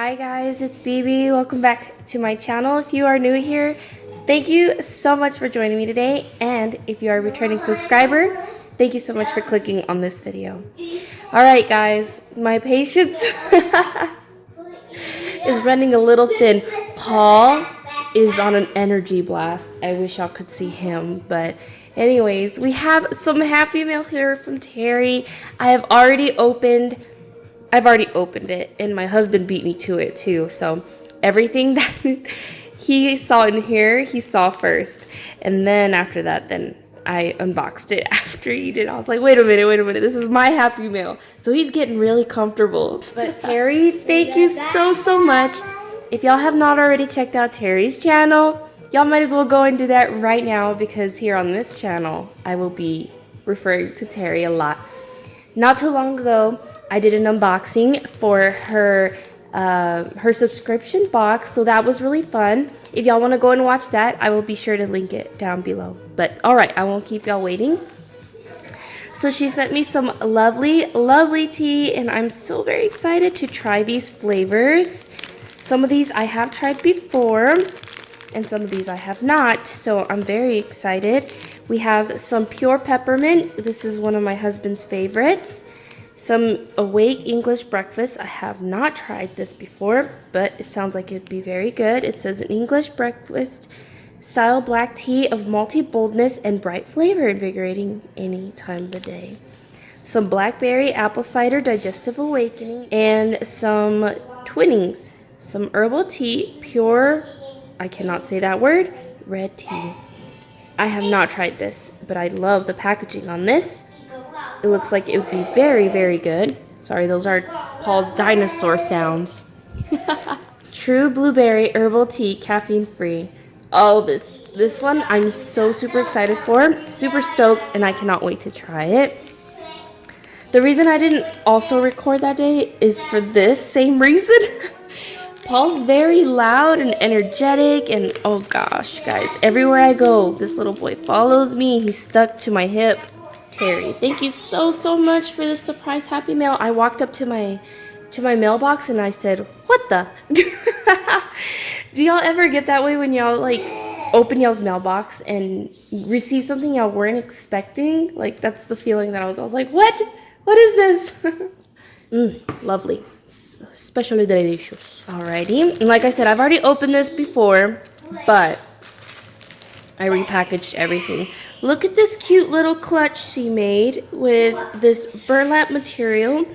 Hi guys, it's BB. Welcome back to my channel. If you are new here, thank you so much for joining me today. And if you are a returning subscriber, thank you so much for clicking on this video. Alright guys, my patience is running a little thin. Paul is on an energy blast. I wish y'all could see him, but anyways, we have some Happy Mail here from Terry. I've already opened it, and my husband beat me to it too. So everything that he saw in here, he saw first, and then after that, then I unboxed it after he did. I was like, wait a minute, this is my Happy Mail. So he's getting really comfortable. But Terry, thank you so much. If y'all have not already checked out Terry's channel, y'all might as well go and do that right now, because here on this channel, I will be referring to Terry a lot. Not too long ago, I did an unboxing for her subscription box, so that was really fun. If y'all want to go and watch that, I will be sure to link it down below. But alright, I won't keep y'all waiting. So she sent me some lovely tea, and I'm so very excited to try these flavors. Some of these I have tried before, and some of these I have not, so I'm very excited. We have some pure peppermint. This is one of my husband's favorites. Some Awake English breakfast. I have not tried this before, but it sounds like it'd be very good. It says an English breakfast style black tea of malty boldness and bright flavor, invigorating any time of the day. Some blackberry apple cider digestive awakening, and some Twinnings. Some herbal tea, pure, I cannot say that word, red tea. I have not tried this, but I love the packaging on this. It looks like it would be very good. Sorry, those are Paul's dinosaur sounds. True blueberry herbal tea, caffeine free. Oh, this one I'm so super excited for. Super stoked, and I cannot wait to try it. The reason I didn't also record that day is for this same reason. Paul's very loud and energetic, and oh gosh, guys, everywhere I go, this little boy follows me. He's stuck to my hip. Terry, thank you so much for this surprise Happy Mail. I walked up to my mailbox and I said, what the? Do y'all ever get that way when y'all like open y'all's mailbox and receive something y'all weren't expecting? Like, that's the feeling that I was like, what is this? Lovely. Especially delicious. Alrighty, and like I said, I've already opened this before, but I repackaged everything. Look at this cute little clutch she made with this burlap material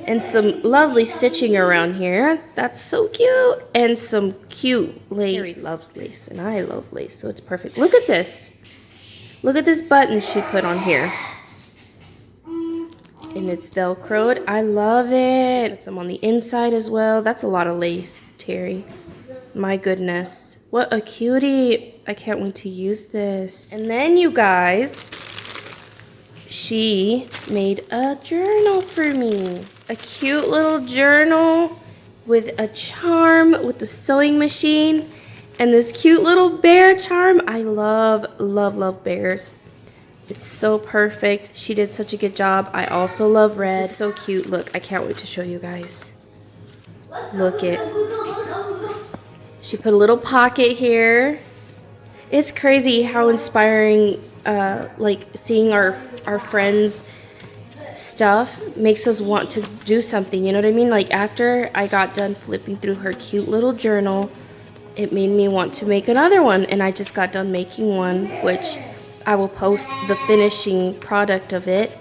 and some lovely stitching around here. That's so cute. And some cute lace. Terry loves lace, and I love lace, so it's perfect. Look at this. Look at this button she put on here. And it's velcroed. I love it. Put some on the inside as well. That's a lot of lace, Terry. My goodness. What a cutie. I can't wait to use this. And then, you guys, she made a journal for me. A cute little journal with a charm with the sewing machine and this cute little bear charm. I love bears. It's so perfect. She did such a good job. I also love red. This is so cute. Look, I can't wait to show you guys. Look it. She put a little pocket here. It's crazy how inspiring like seeing our friends' stuff makes us want to do something. You know what I mean? Like, after I got done flipping through her cute little journal, it made me want to make another one. And I just got done making one, which I will post the finishing product of it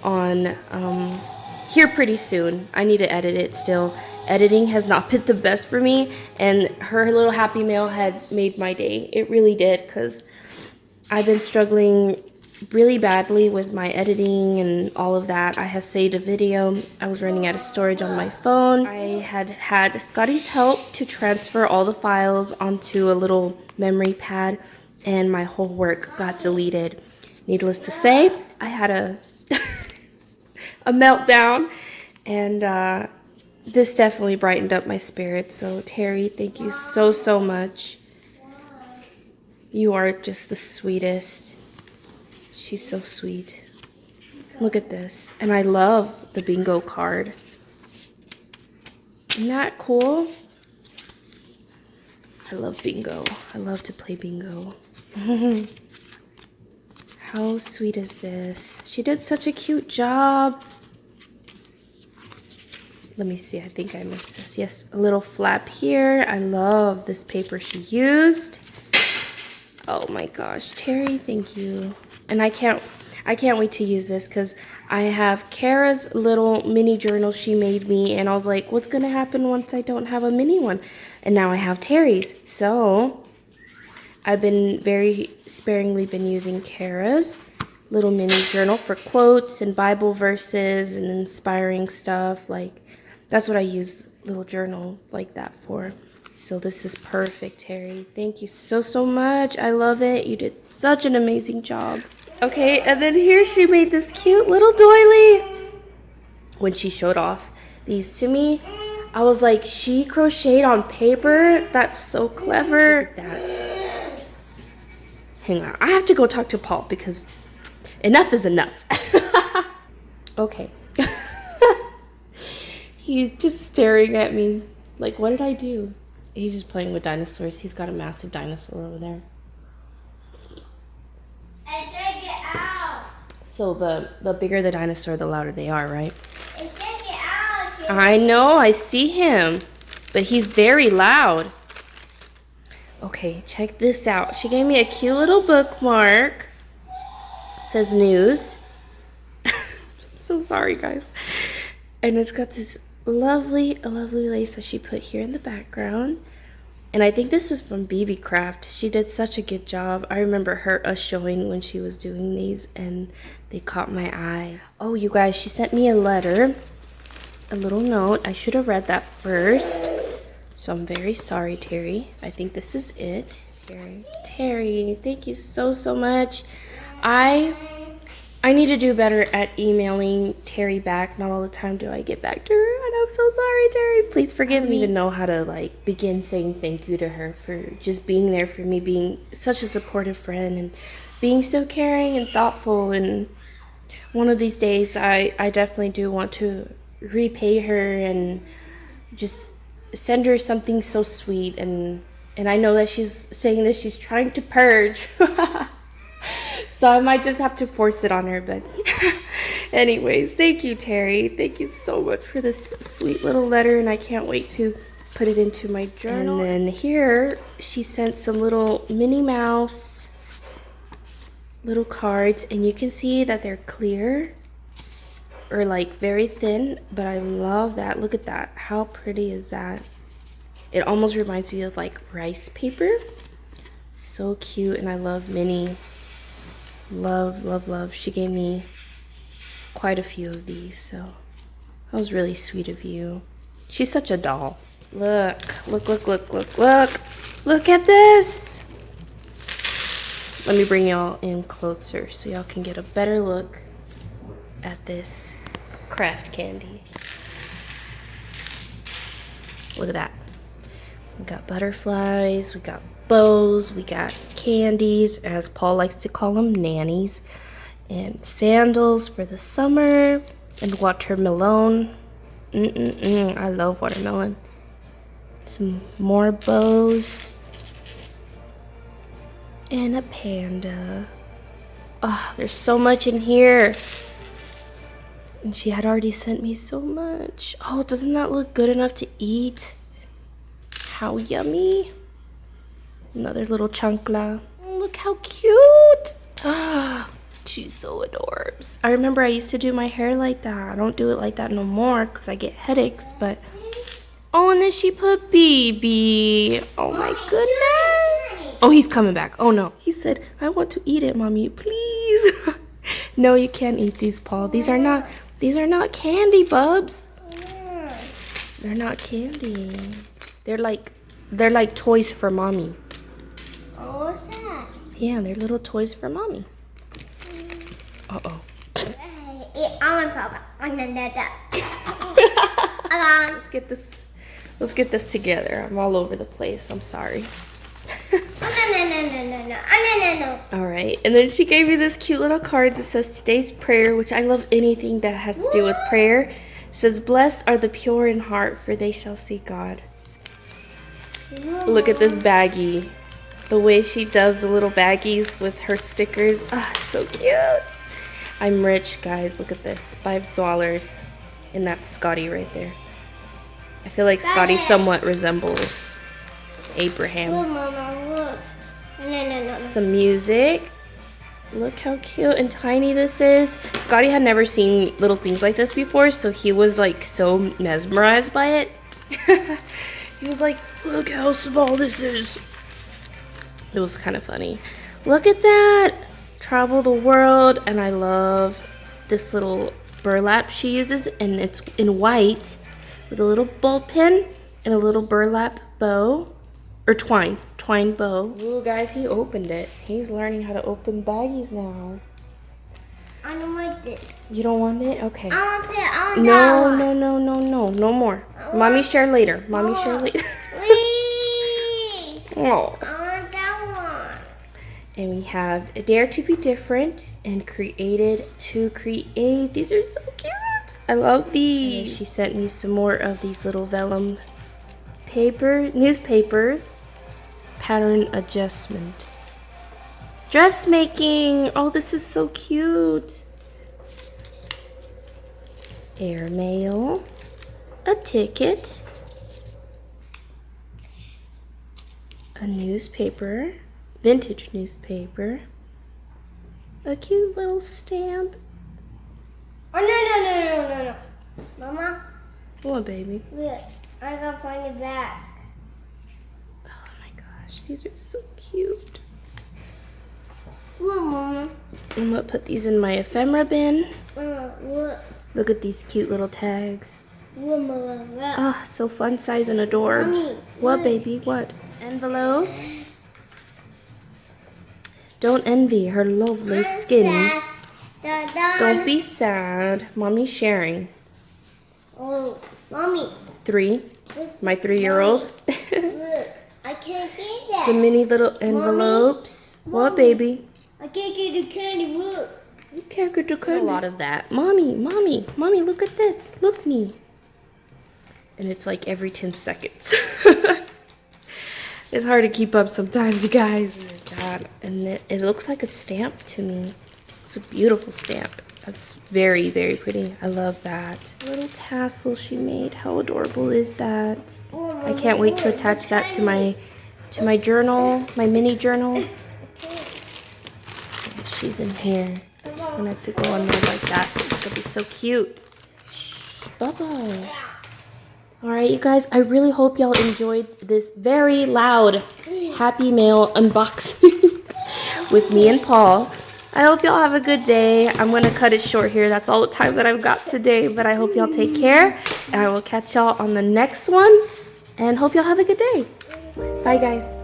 on here pretty soon. I need to edit it still. Editing has not been the best for me, and her little Happy Mail had made my day. It really did, because I've been struggling really badly with my editing and all of that. I have saved a video. I was running out of storage on my phone. I had Scotty's help to transfer all the files onto a little memory pad, and my whole work got deleted. Needless to say, I had a meltdown, and this definitely brightened up my spirit. So Terry, thank you so much. You are just the sweetest. She's so sweet. Look at this. And I love the bingo card. Isn't that cool? I love bingo. I love to play bingo. How sweet is this? She did such a cute job. Let me see. I think I missed this. Yes, a little flap here. I love this paper she used. Oh my gosh, Terry, thank you. And I can't wait to use this because I have Kara's little mini journal she made me, and I was like, what's gonna happen once I don't have a mini one? And now I have Terry's. So I've been very sparingly been using Kara's little mini journal for quotes and Bible verses and inspiring stuff. Like, that's what I use little journal like that for. So this is perfect, Terry. Thank you so, so much. I love it. You did such an amazing job. Okay, and then here she made this cute little doily. When she showed off these to me, I was like, she crocheted on paper? That's so clever. Look at that. Hang on. I have to go talk to Paul because enough is enough. Okay. He's just staring at me like, what did I do? He's just playing with dinosaurs. He's got a massive dinosaur over there. I take it out. So the bigger the dinosaur, the louder they are, right? I take it out. I know, I see him, but he's very loud. Okay, check this out. She gave me a cute little bookmark. It says news. I'm so sorry, guys. And it's got this lovely lace that she put here in the background. And I think this is from BB Craft. She did such a good job. I remember us showing when she was doing these, and they caught my eye. Oh, you guys, she sent me a letter, a little note. I should have read that first. So I'm very sorry, Terry. I think this is it. Terry, thank you so, so much. I need to do better at emailing Terry back. Not all the time do I get back to her, and I'm so sorry, Terry. Please forgive me. To know how to like begin saying thank you to her for just being there for me, being such a supportive friend, and being so caring and thoughtful. And one of these days, I definitely do want to repay her and just send her something so sweet. And I know that she's saying that she's trying to purge. So I might just have to force it on her, but anyways, thank you, Terry. Thank you so much for this sweet little letter, and I can't wait to put it into my journal. And then here, she sent some little Minnie Mouse little cards, and you can see that they're clear or like very thin, but I love that. Look at that. How pretty is that? It almost reminds me of like rice paper. So cute, and I love Minnie. Love. She gave me quite a few of these, so that was really sweet of you. She's such a doll. Look at this. Let me bring y'all in closer so y'all can get a better look at this craft candy. Look at that. We got butterflies, we got bows, we got candies, as Paul likes to call them, nannies, and sandals for the summer, and watermelon. I love watermelon. Some more bows, and a panda. Oh, there's so much in here. And she had already sent me so much. Oh, doesn't that look good enough to eat? How yummy. Another little chancla. Oh, look how cute. She's so adorbs. I remember I used to do my hair like that. I don't do it like that no more because I get headaches, but... Oh, and then she put BB. Oh my goodness. Oh, he's coming back. Oh no. He said, I want to eat it, Mommy, please. No, you can't eat these, Paul. These are not candy, bubs. They're not candy. They're like toys for Mommy. What's that? Yeah, they're little toys for Mommy. Uh-oh. Eat almond papa. Let's get this together. I'm all over the place. I'm sorry. No. All right. And then she gave me this cute little card that says today's prayer, which I love anything that has to do with prayer. says, "Blessed are the pure in heart, for they shall see God." Look at this baggie. The way she does the little baggies with her stickers. Ah, so cute. I'm rich, guys. Look at this. $5. And that's Scotty right there. I feel like Scotty somewhat resembles Abraham. Look, Mama, look. No. Some music. Look how cute and tiny this is. Scotty had never seen little things like this before, so he was like so mesmerized by it. He was like, "Look how small this is." It was kind of funny. Look at that. Travel the world. And I love this little burlap she uses, and it's in white with a little ball pin and a little burlap bow, or twine bow. Ooh, guys, he opened it. He's learning how to open baggies now. I don't want this. You don't want it? Okay. I want to put it on that one. No more. Mommy share later. Mommy share later. Please. Oh. I want that one. And we have Dare to Be Different and Created to Create. These are so cute. I love these. She sent me some more of these little vellum newspapers. Pattern adjustment. Dressmaking. Oh, this is so cute. Airmail. A ticket. A newspaper. Vintage newspaper. A cute little stamp. Oh, no. Mama, What, baby? look. I gotta find it back. Oh my gosh, these are so cute. Look, Mama. I'm gonna put these in my ephemera bin. Mama, look. Look at these cute little tags. Look, Mama, look. Ah, so fun size and adorbs. Mommy, What, look. baby? What? Envelope? Don't envy her lovely skin. Don't be sad. Mommy's sharing. Oh, Mommy. 3. This, My 3-year-old. look. I can't get that. Some mini little envelopes. What, Mommy. baby? I can't get the candy. Look. You can't get the candy. A lot of that. Mommy, look at this. Look me. And it's like every 10 seconds. It's hard to keep up sometimes, you guys. What is that? And it looks like a stamp to me. It's a beautiful stamp. That's very, very pretty. I love that. Little tassel she made. How adorable is that? Oh, I can't wait to attach that to my journal, my mini journal. She's in here. I'm just gonna have to go on there like that. It's gonna be so cute. Bubba. Alright, you guys, I really hope y'all enjoyed this very loud Happy Mail unboxing with me and Paul. I hope y'all have a good day. I'm going to cut it short here. That's all the time that I've got today, but I hope y'all take care, and I will catch y'all on the next one, and hope y'all have a good day. Bye, guys.